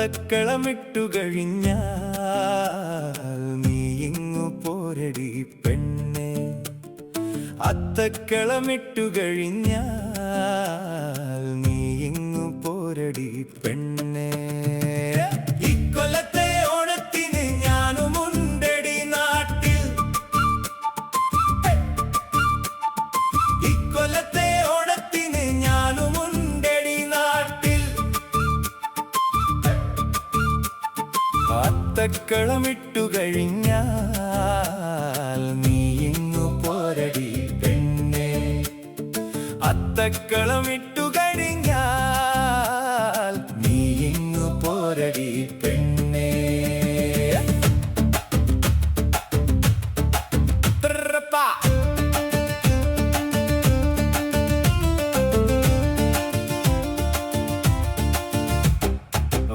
അത്തക്കളമിട്ടു കഴിഞ്ഞാൽ നീ ഇങ്ങു പോരടി പെണ്ണെ. അത്തക്കളമിട്ടു കഴിഞ്ഞാൽ നീ ഇങ്ങു പോരടി പെണ്ണെ. ഇക്കൊല്ലത്തെ ഓണത്തിന് ഞാനുമുണ്ടടി നാട്ടിൽ. ഇക്കൊല്ലത്തെ ഓണത്തിന് ഞാനുമുണ്ടടി നാട്ടിൽ. അത്തക്കളമിട്ടു കഴിഞ്ഞാൽ നീ ഇങ്ങു പോരടി പെണ്ണെ. അത്തക്കളമിട്ടു കഴിഞ്ഞാൽ നീ ഇങ്ങു പോരടി പെണ്ണെ.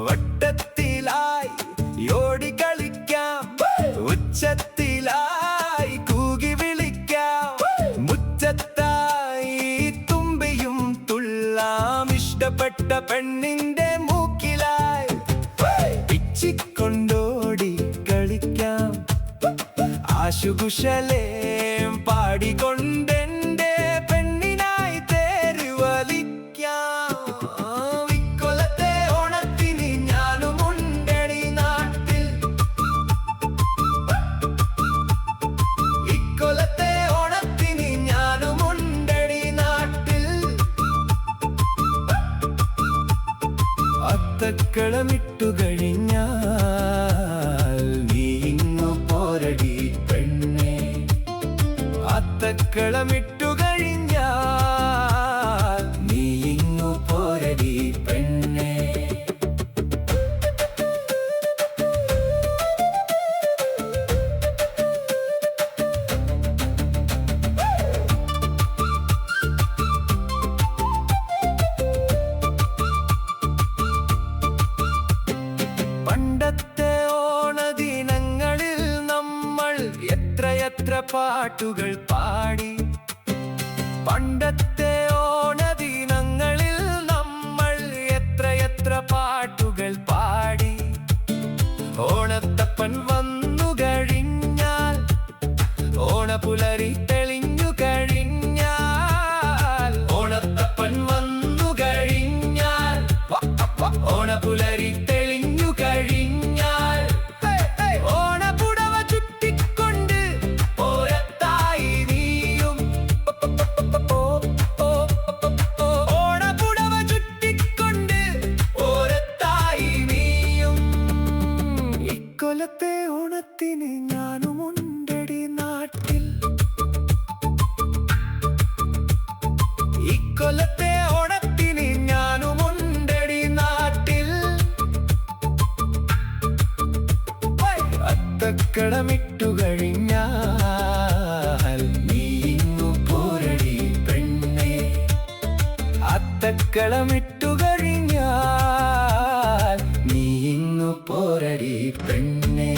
വട്ടത്തിലായി ഓടിക്കളിക്കാം, ഉച്ചത്തിലായി കൂകി വിളിക്കാം, മുറ്റത്തായി തുമ്പിയും തുള്ളാം. ഇഷ്ടപ്പെട്ട പെണ്ണിന്റെ മൂക്കിലായി പിച്ചിക്കൊണ്ടോടി കളിക്കാം. ആശുകുശലേം പാടിക്കൊണ്ടെന്റെ പെണ്ണിനായി തേര് വലിക്കാം. ഇക്കൊല്ലത്തെ ഓണത്തിന് ഞാനുമുണ്ടടി നാട്ടിൽ. ഇക്കൊല്ലത്തെ ഓണത്തിന് ഞാനുമുണ്ടടി നാട്ടിൽ. അത്തക്കളമിട്ടു കഴിഞ്ഞാൽ നീ ഇങ്ങു പോരടി പെണ്ണെ. അത്തക്കളമിട്ടു കഴിഞ്ഞാൽ നീ ഇങ്ങു പോരടി പെണ്ണെ. പണ്ടത്തെ ഓണദിനങ്ങളിൽ നമ്മൾ എത്രയെത്ര പാട്ടുകൾ പാടി. പണ്ടത്തെ ഓണദിനങ്ങളിൽ നമ്മൾ എത്രയെത്ര പാട്ടുകൾ പാടി. ഓണത്തപ്പൻ വന്നു കഴിഞ്ഞാൽ, ഓണപ്പുലരി തെളിഞ്ഞു കഴിഞ്ഞാൽ, ഓണത്തപ്പൻ വന്നു കഴിഞ്ഞാൽ, ഓണപ്പുലരി തെളിഞ്ഞു കഴിഞ്ഞാൽ, ഓണപ്പുടവ ചുറ്റിക്കൊണ്ട് ഓരത്തായി നീയും. ഓണപ്പുടവ ചുറ്റിക്കൊണ്ട് ഓരത്തായി നീയും. ഇക്കൊല്ലത്തെ ഓണത്തിന് ഞാനുമുണ്ടടി നാട്ടിൽ. ഇക്കൊല്ലത്തെ ഓണത്തിന് ഞാനുമുണ്ടടി നാട്ടിൽ. അത്തക്കളമിട്ടു കഴിഞ്ഞാൽ നീ ഇങ്ങു പോരടി പെണ്ണെ. അത്തക്കളമിട്ടു കഴിഞ്ഞാൽ നീ ഇങ്ങു പോരടി പെണ്ണെ.